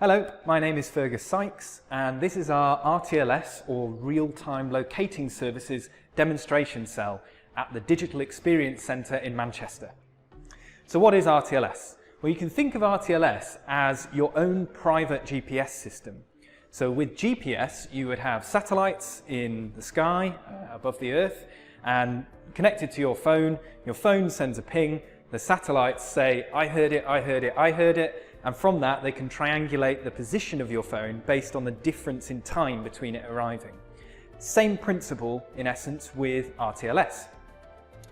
Hello, my name is Fergus Sykes and this is our RTLS or Real-Time Locating Services demonstration cell at the Digital Experience Centre in Manchester. So what is RTLS? Well, you can think of RTLS as your own private GPS system. So with GPS you would have satellites in the sky above the earth and connected to your phone sends a ping, the satellites say I heard it, I heard it, I heard it, and from that they can triangulate the position of your phone based on the difference in time between it arriving. Same principle in essence with RTLS.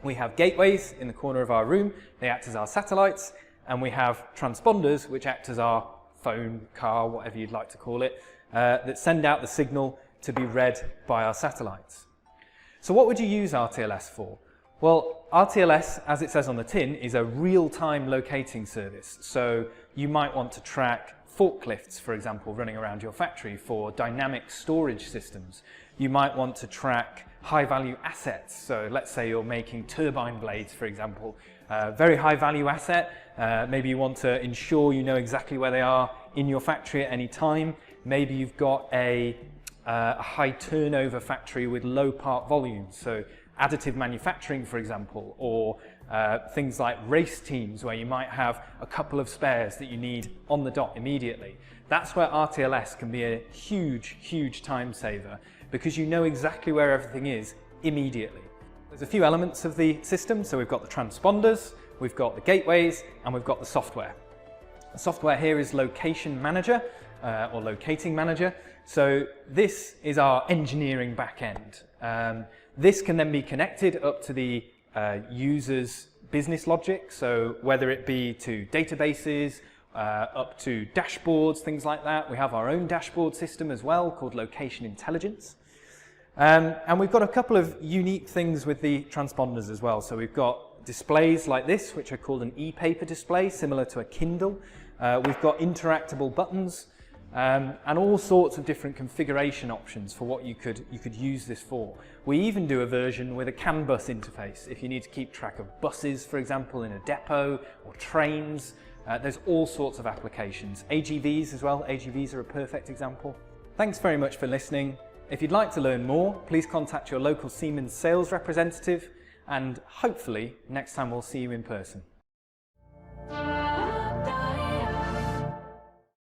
We have gateways in the corner of our room, they act as our satellites, and we have transponders which act as our phone, car, whatever you'd like to call it, that send out the signal to be read by our satellites. So what would you use RTLS for? Well, RTLS, as it says on the tin, is a real-time locating service. So you might want to track forklifts, for example, running around your factory for dynamic storage systems. You might want to track high-value assets. So let's say you're making turbine blades, for example. Very high-value asset. Maybe you want to ensure you know exactly where they are in your factory at any time. Maybe you've got a high turnover factory with low part volumes. So additive manufacturing, for example, or things like race teams where you might have a couple of spares that you need on the dot immediately. That's where RTLS can be a huge, huge time saver because you know exactly where everything is immediately. There's a few elements of the system. So we've got the transponders, we've got the gateways, and we've got the software. The software here is Location Manager or Locating Manager. So this is our engineering backend. This can then be connected up to the user's business logic, so whether it be to databases, up to dashboards, things like that. We have our own dashboard system as well called Location Intelligence. And we've got a couple of unique things with the transponders as well. So we've got displays like this, which are called an e-paper display, similar to a Kindle. We've got interactable buttons, and all sorts of different configuration options for what you could use this for. We even do a version with a CAN bus interface if you need to keep track of buses, for example, in a depot, or trains. There's all sorts of applications. AGVs as well. AGVs are a perfect example. Thanks very much for listening. If you'd like to learn more, please contact your local Siemens sales representative, and hopefully next time we'll see you in person.